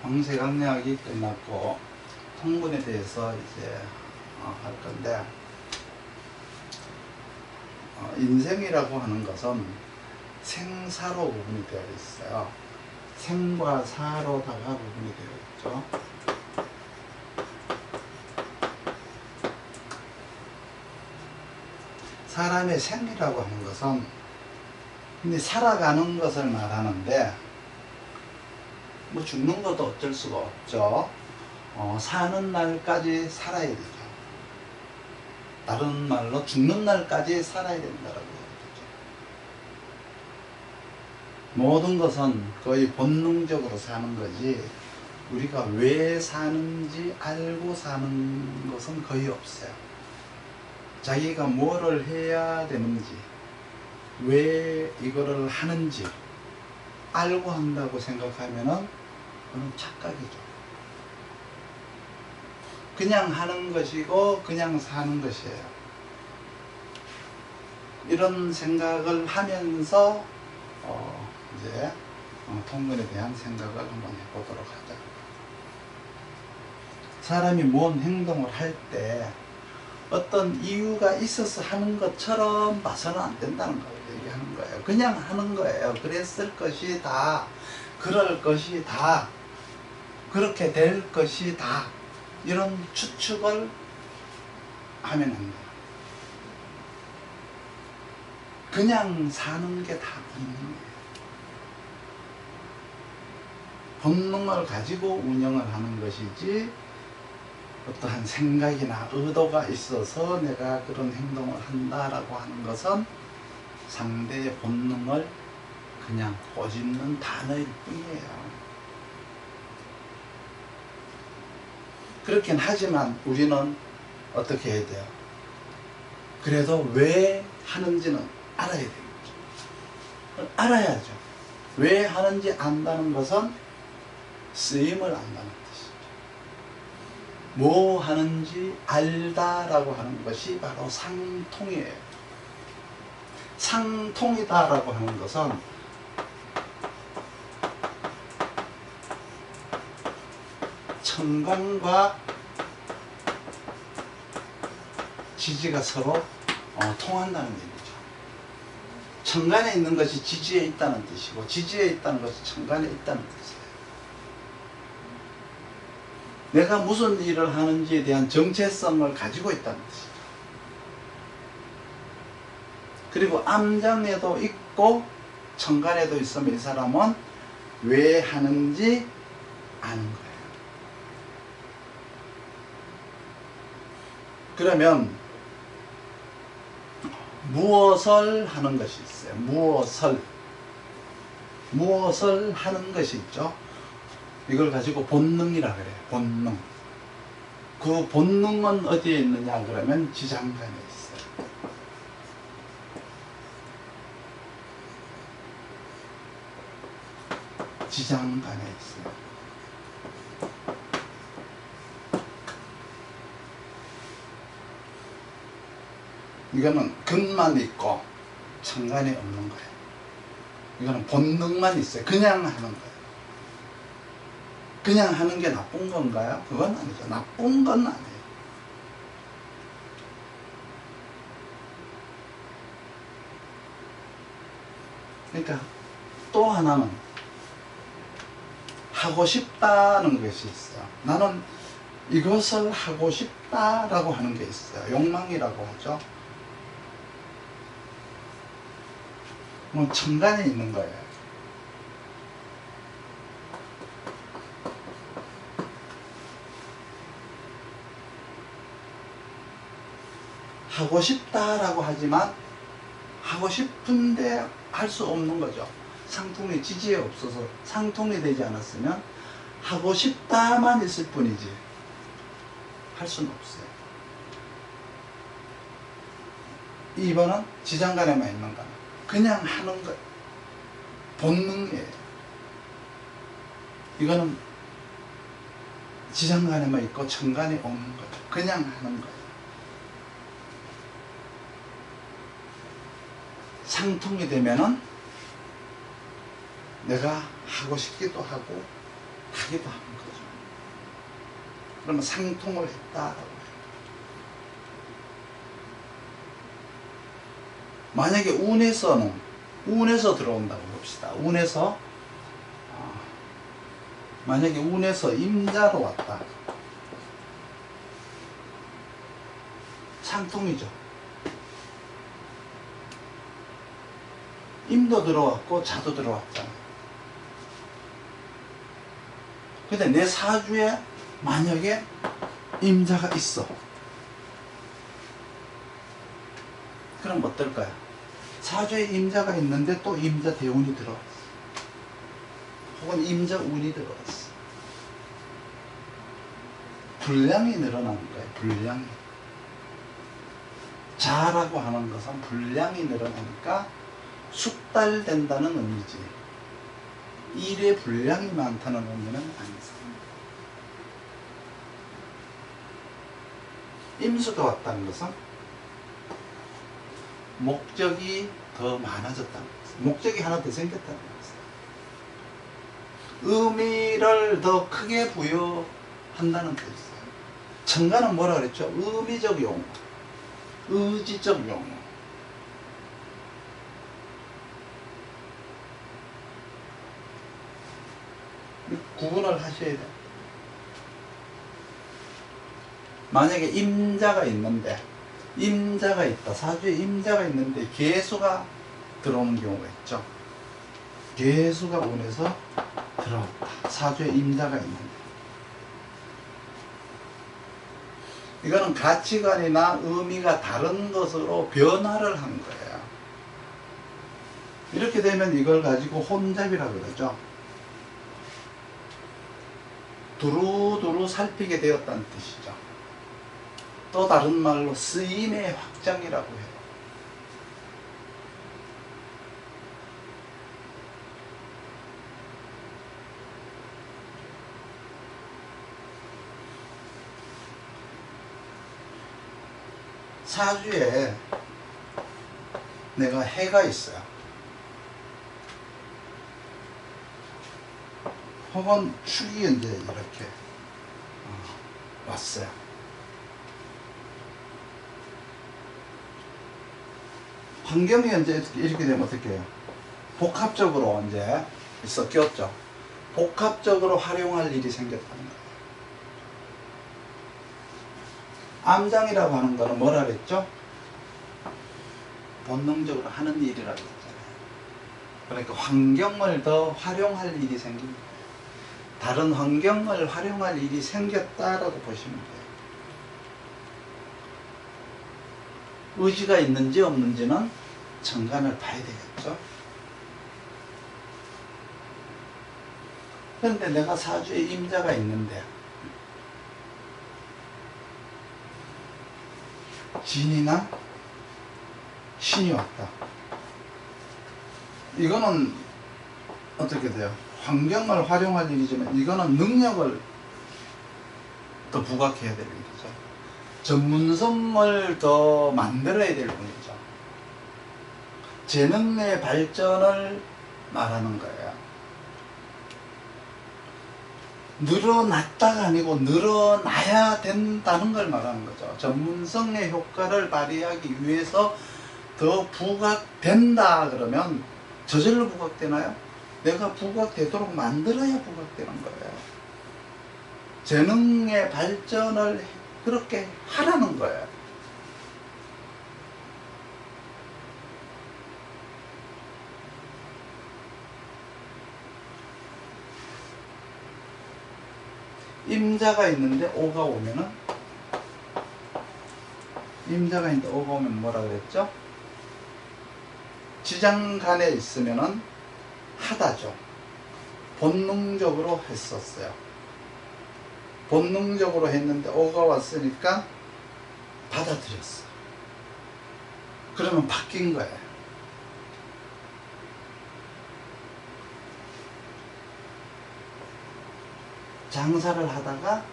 방세강약이 끝났고 통분에 대해서 이제 할 건데, 인생이라고 하는 것은 생사로 구분이 되어 있어요. 생과 사로다가 구분이 되어 있죠. 사람의 생이라고 하는 것은 근데 살아가는 것을 말하는데, 뭐 죽는 것도 어쩔 수가 없죠. 사는 날까지 살아야 되죠. 다른 말로 죽는 날까지 살아야 된다라고 얘기하죠. 모든 것은 거의 본능적으로 사는 거지, 우리가 왜 사는지 알고 사는 것은 거의 없어요. 자기가 뭐를 해야 되는지, 왜 이거를 하는지 알고 한다고 생각하면은 그건 착각이죠. 그냥 하는 것이고 그냥 사는 것이에요. 이런 생각을 하면서 이제 통근에 대한 생각을 한번 해보도록 하자. 사람이 뭔 행동을 할 때 어떤 이유가 있어서 하는 것처럼 봐서는 안 된다는 걸 얘기하는 거예요. 그냥 하는 거예요. 그랬을 것이다, 그럴 것이다, 그렇게 될 것이다, 이런 추측을 하면 안 돼요. 그냥 사는 게 다 본능이에요. 본능을 가지고 운영을 하는 것이지, 어떠한 생각이나 의도가 있어서 내가 그런 행동을 한다라고 하는 것은 상대의 본능을 그냥 꼬집는 단어일 뿐이에요. 그렇긴 하지만 우리는 어떻게 해야 돼요? 그래도 왜 하는지는 알아야 되겠죠. 알아야죠. 왜 하는지 안다는 것은 쓰임을 안다는 뜻이죠. 뭐 하는지 알다라고 하는 것이 바로 상통이에요. 상통이다라고 하는 것은 청간과 지지가 서로 통한다는 얘기죠. 청간에 있는 것이 지지에 있다는 뜻이고, 지지에 있다는 것이 청간에 있다는 뜻이에요. 내가 무슨 일을 하는지에 대한 정체성을 가지고 있다는 뜻이죠. 그리고 암장에도 있고 청간에도 있으면 이 사람은 왜 하는지 아는 거예요. 그러면 무엇을 하는 것이 있어요. 무엇을 하는 것이 있죠. 이걸 가지고 본능이라 그래요. 본능. 그 본능은 어디에 있느냐 그러면 지장간에 있어요. 지장간에 있어요. 이거는 근만 있고 청간이 없는 거예요. 이거는 본능만 있어요. 그냥 하는 거예요. 그냥 하는 게 나쁜 건가요? 그건 아니죠. 나쁜 건 아니에요. 그러니까 또 하나는 하고 싶다는 것이 있어요. 나는 이것을 하고 싶다라고 하는 게 있어요. 욕망이라고 하죠. 뭐 청간에 있는 거예요. 하고 싶다라고 하지만 하고 싶은데 할 수 없는 거죠. 상통이 지지에 없어서, 상통이 되지 않았으면 하고 싶다만 있을 뿐이지 할 수는 없어요. 2번은 지장간에만 있는 거예요. 그냥 하는 것, 본능이에요. 이거는 지장간에만 있고 청간이 없는 거죠. 그냥 하는 거예요. 상통이 되면은 내가 하고 싶기도 하고 하기도 하는 거죠. 그러면 상통을 했다라고 해요. 만약에 운에서 들어온다고 봅시다. 만약에 운에서 임자로 왔다. 상통이죠. 임도 들어왔고 자도 들어왔잖아. 근데 내 사주에 만약에 임자가 있어. 그럼 어떨까요? 사주에 임자가 있는데 또 임자 대운이 들어왔어. 혹은 임자 운이 들어왔어. 분량이 늘어나는 거예요. 분량이. 자라고 하는 것은 분량이 늘어나니까 숙달된다는 의미지. 일의 분량이 많다는 의미는 아니죠. 임수가 왔다는 것은 목적이 더 많아졌다는 것이죠. 목적이 하나 더 생겼다는 것이죠. 의미를 더 크게 부여한다는 뜻이죠. 천간은 뭐라 그랬죠? 의미적 용어, 의지적 용어. 구분을 하셔야 돼요. 만약에 임자가 있는데, 임자가 있다. 사주에 임자가 있는데 개수가 들어오는 경우가 있죠. 개수가 운에서 들어왔다. 사주에 임자가 있는데. 이거는 가치관이나 의미가 다른 것으로 변화를 한 거예요. 이렇게 되면 이걸 가지고 혼잡이라고 그러죠. 두루두루 살피게 되었다는 뜻이죠. 또 다른 말로 쓰임의 확장이라고 해요. 사주에 내가 해가 있어요. 혹은 축이 이제 이렇게 왔어요. 환경이 이제 이렇게 되면 어떻게 해요? 복합적으로 이제 섞였죠. 복합적으로 활용할 일이 생겼다는 거예요. 암장이라고 하는 거는 뭐라 그랬죠? 본능적으로 하는 일이라고 했잖아요. 그러니까 환경을 더 활용할 일이 생깁니다. 다른 환경을 활용할 일이 생겼다라고 보시면 돼요. 의지가 있는지 없는지는 천간을 봐야 되겠죠. 그런데 내가 사주에 임자가 있는데 진이나 신이 왔다. 이거는 어떻게 돼요? 환경을 활용할 일이지만 이거는 능력을 더 부각해야 될 일이죠. 전문성을 더 만들어야 될 일이죠. 재능의 발전을 말하는 거예요. 늘어났다가 아니고 늘어나야 된다는 걸 말하는 거죠. 전문성의 효과를 발휘하기 위해서 더 부각된다 그러면 저절로 부각되나요? 내가 부각되도록 만들어야 부각되는 거예요. 재능의 발전을 그렇게 하라는 거예요. 임자가 있는데 오가 오면은 뭐라 그랬죠? 지장간에 있으면은 하다죠. 본능적으로 했었어요. 본능적으로 했는데 오가 왔으니까 받아들였어. 그러면 바뀐 거예요. 장사를 하다가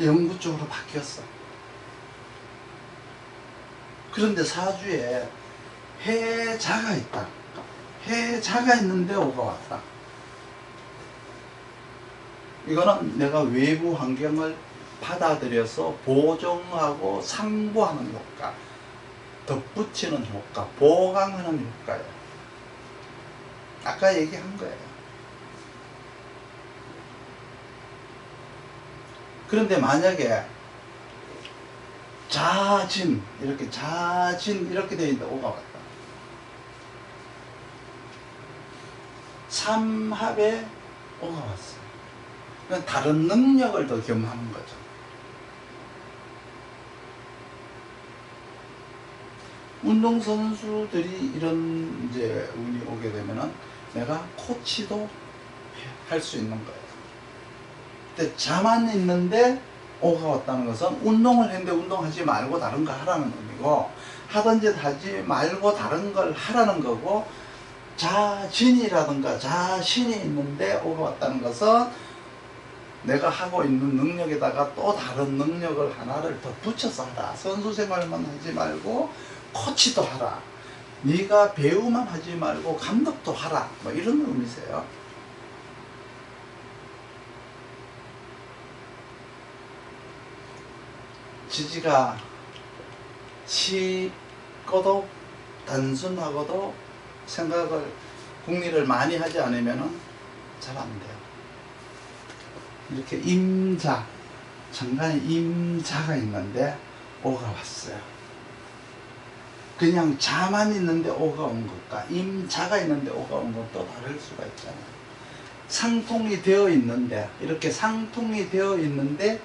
연구 쪽으로 바뀌었어. 그런데 사주에 해자가 있다. 해자가 있는데 오가 왔다. 이거는 내가 외부 환경을 받아들여서 보정하고 상부하는 효과, 덧붙이는 효과, 보강하는 효과예요. 아까 얘기한 거예요. 그런데 만약에 자진 이렇게 되어 있는데 오가 왔다. 삼합에 오가 왔어요. 그러니까 다른 능력을 더 겸하는 거죠. 운동선수들이 이런 이제 운이 오게 되면은 내가 코치도 할 수 있는 거예요. 근데 자만 있는데 오가 왔다는 것은 운동을 했는데 운동하지 말고 다른 거 하라는 의미고, 하던 짓 하지 말고 다른 걸 하라는 거고, 자진이라든가 자신이 있는데 오가 왔다는 것은 내가 하고 있는 능력에다가 또 다른 능력을 하나를 더 붙여서 하라. 선수 생활만 하지 말고 코치도 하라. 네가 배우만 하지 말고 감독도 하라. 뭐 이런 의미세요. 지지가 쉽고도 단순하고도 생각을 궁리를 많이 하지 않으면 잘 안 돼요. 이렇게 임자, 정간에 임자가 있는데 오가 왔어요. 그냥 자만 있는데 오가 온 것과 임자가 있는데 오가 온 것도 다를 수가 있잖아요. 상통이 되어 있는데, 이렇게 상통이 되어 있는데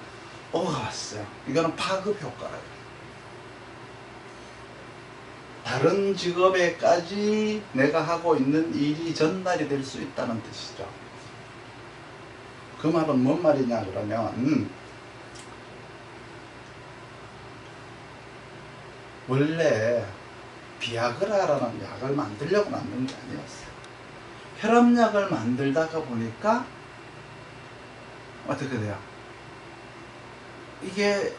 오가 왔어요. 이거는 파급 효과예요. 다른 직업에까지 내가 하고 있는 일이 전달이 될 수 있다는 뜻이죠. 그 말은 뭔 말이냐 그러면, 원래 비아그라라는 약을 만들려고 만든 게 아니었어요. 혈압약을 만들다가 보니까 어떻게 돼요? 이게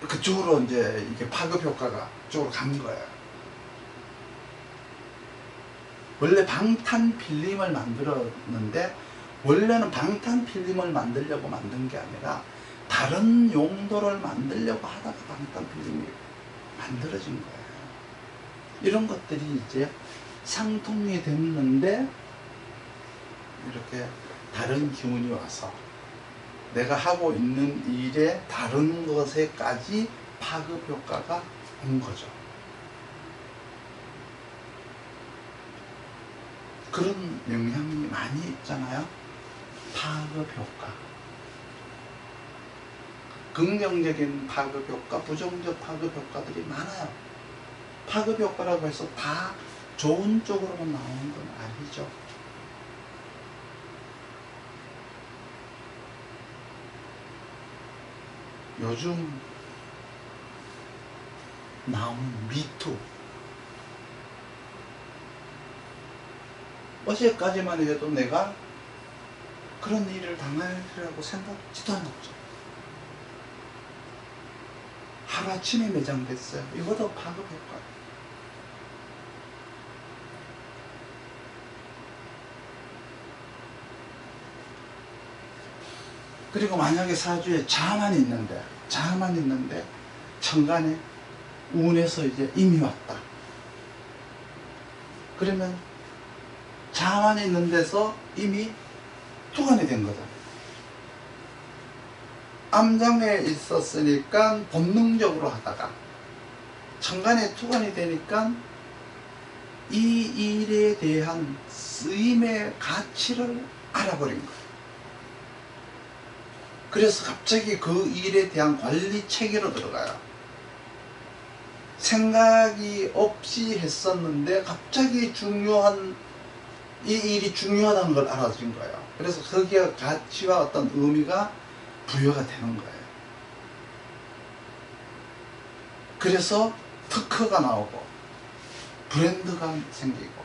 그쪽으로 이제 이게 파급 효과가 그쪽으로 간 거예요. 원래 방탄필름을 만들었는데, 원래는 방탄필름을 만들려고 만든 게 아니라 다른 용도를 만들려고 하다가 방탄필름이 만들어진 거예요. 이런 것들이 이제 상통이 됐는데 이렇게 다른 기운이 와서 내가 하고 있는 일에 다른 것에까지 파급 효과가 온 거죠. 그런 영향이 많이 있잖아요. 파급 효과. 긍정적인 파급 효과, 부정적 파급 효과들이 많아요. 파급 효과라고 해서 다 좋은 쪽으로만 나오는 건 아니죠. 요즘 나오는 미투, 어제까지만 해도 내가 그런 일을 당할이라고 생각지도 않았죠. 하루아침에 매장됐어요. 이것도 파급 효과. 그리고 만약에 사주에 자만 있는데 천간에 운에서 이제 임이 왔다. 그러면 자만 있는 데서 임이 투관이 된 거죠. 암장에 있었으니까 본능적으로 하다가 천간에 투관이 되니까 이 일에 대한 쓰임의 가치를 알아버린 거예요. 그래서 갑자기 그 일에 대한 관리 체계로 들어가요. 생각이 없이 했었는데 갑자기 이 일이 중요하다는 걸 알아진 거예요. 그래서 거기에 가치와 어떤 의미가 부여가 되는 거예요. 그래서 특허가 나오고 브랜드가 생기고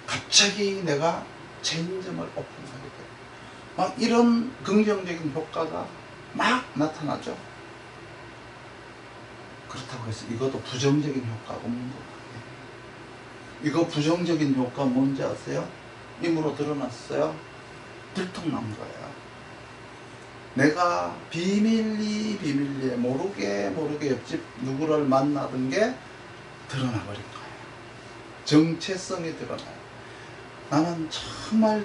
갑자기 내가 체인점을 오픈하게 돼요. 막 이런 긍정적인 효과가 막 나타나죠. 그렇다고 해서 이것도 부정적인 효과가 없는 거 같아요. 이거 부정적인 효과 뭔지 아세요? 임으로 드러났어요. 들통난 거예요. 내가 비밀리에 모르게 옆집 누구를 만나던 게 드러나 버린 거예요. 정체성이 드러나요. 나는 정말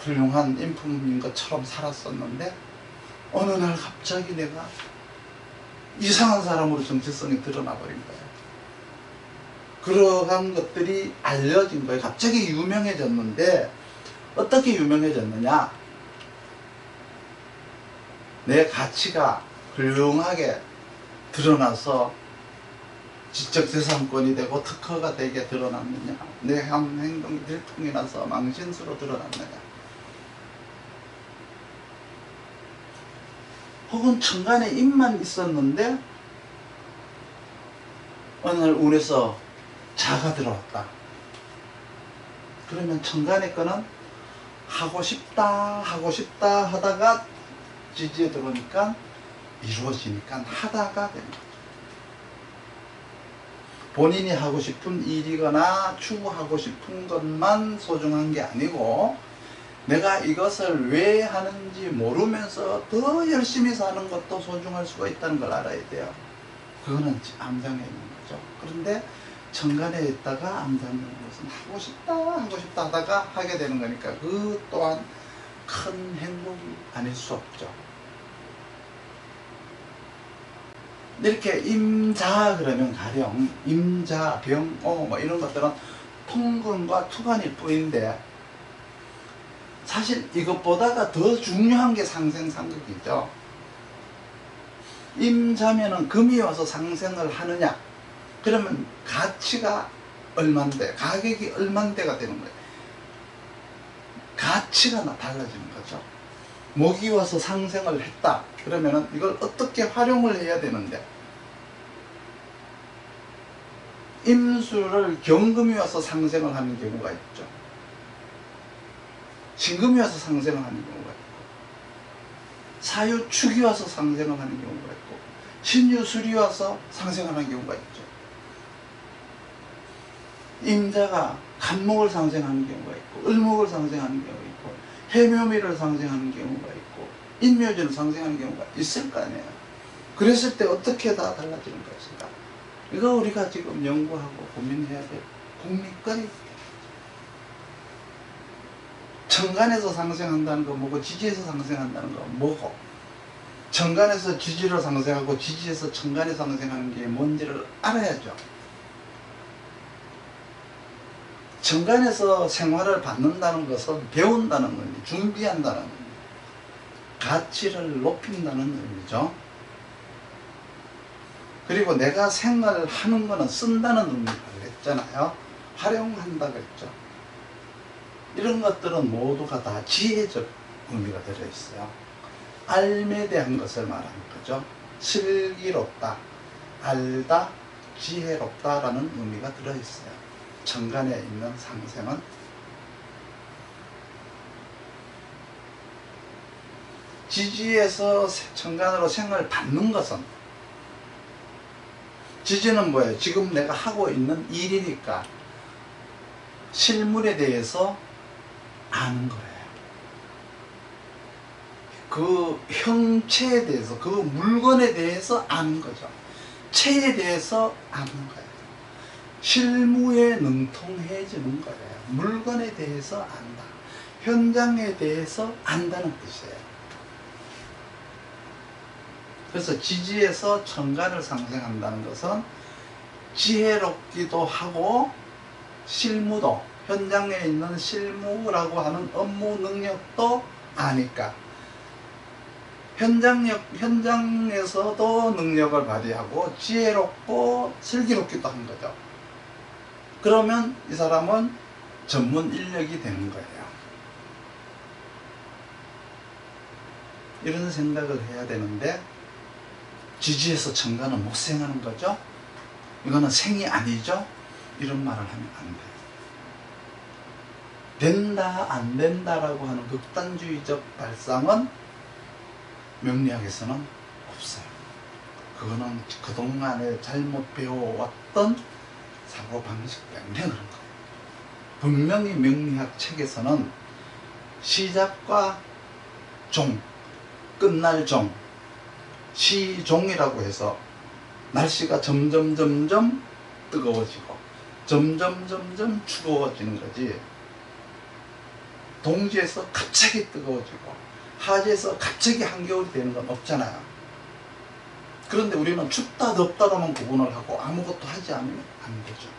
훌륭한 인품인 것처럼 살았었는데 어느 날 갑자기 내가 이상한 사람으로 정체성이 드러나 버린 거예요. 그러한 것들이 알려진 거예요. 갑자기 유명해졌는데 어떻게 유명해졌느냐? 내 가치가 훌륭하게 드러나서 지적재산권이 되고 특허가 되게 드러났느냐? 내 한 행동이 들통이 나서 망신수로 드러났느냐? 혹은 천간에 입만 있었는데 어느 날 운에서 자가 들어왔다. 그러면 천간의 거는 하고 싶다 하다가 지지에 들어오니까 이루어지니까 하다가 됩니다. 본인이 하고 싶은 일이거나 추구하고 싶은 것만 소중한 게 아니고 내가 이것을 왜 하는지 모르면서 더 열심히 사는 것도 소중할 수가 있다는 걸 알아야 돼요. 그거는 암장에 있는 거죠. 그런데 천간에 있다가 암장에 있는 것은 하고 싶다 하다가 하게 되는 거니까 그 또한 큰 행복이 아닐 수 없죠. 이렇게 임자 그러면 가령 임자, 병, 뭐 이런 것들은 통근과 투간일 뿐인데 사실 이것보다가 더 중요한 게 상생상극이죠. 임자면은 금이 와서 상생을 하느냐? 그러면 가치가 얼만데, 가격이 얼만데가 되는 거예요. 가치가 달라지는 거죠. 목이 와서 상생을 했다. 그러면은 이걸 어떻게 활용을 해야 되는데, 임수를 경금이 와서 상생을 하는 경우가 있죠. 신금이 와서 상생을 하는 경우가 있고, 사유축이 와서 상생을 하는 경우가 있고, 신유술이 와서 상생을 하는 경우가 있죠. 임자가 간목을 상생하는 경우가 있고, 을목을 상생하는 경우가 있고, 해묘미를 상생하는 경우가 있고, 인묘지를 상생하는 경우가 있을 거 아니에요. 그랬을 때 어떻게 다 달라지는 것인가? 이거 우리가 지금 연구하고 고민해야 될 국민거리. 천간에서 상생한다는 거 뭐고, 지지에서 상생한다는 거 뭐고, 천간에서 지지로 상생하고 지지에서 천간에 상생하는 게 뭔지를 알아야죠. 천간에서 생활을 받는다는 것은 배운다는 의미, 준비한다는 의미, 가치를 높인다는 의미죠. 그리고 내가 생활을 하는 거는 쓴다는 의미라고 했잖아요. 활용한다고 했죠. 이런 것들은 모두가 다 지혜적 의미가 들어있어요. 알에 대한 것을 말하는 거죠. 슬기롭다, 알다, 지혜롭다라는 의미가 들어있어요. 천간에 있는 상생은 지지에서 천간으로 생을 받는 것은, 지지는 뭐예요? 지금 내가 하고 있는 일이니까 실물에 대해서 아는 거예요. 그 형체에 대해서, 그 물건에 대해서 아는 거죠. 체에 대해서 아는 거예요. 실무에 능통해지는 거예요. 물건에 대해서 안다. 현장에 대해서 안다는 뜻이에요. 그래서 지지에서 천간을 상생한다는 것은 지혜롭기도 하고 실무도, 현장에 있는 실무라고 하는 업무 능력도 아니까 현장에서도 능력을 발휘하고 지혜롭고 슬기롭기도 한 거죠. 그러면 이 사람은 전문 인력이 되는 거예요. 이런 생각을 해야 되는데, 지지에서 천간은 못 생하는 거죠. 이거는 생이 아니죠. 이런 말을 하면 안 돼요. 된다 안 된다라고 하는 극단주의적 발상은 명리학에서는 없어요. 그거는 그동안에 잘못 배워왔던 사고방식 때문에 그런 거예요. 분명히 명리학 책에서는 시작과 종, 끝날 종, 시종이라고 해서 날씨가 점점 뜨거워지고 점점 추워지는 거지. 동지에서 갑자기 뜨거워지고 하지에서 갑자기 한겨울이 되는 건 없잖아요. 그런데 우리는 춥다 덥다로만 구분을 하고 아무것도 하지 않으면 안 되죠.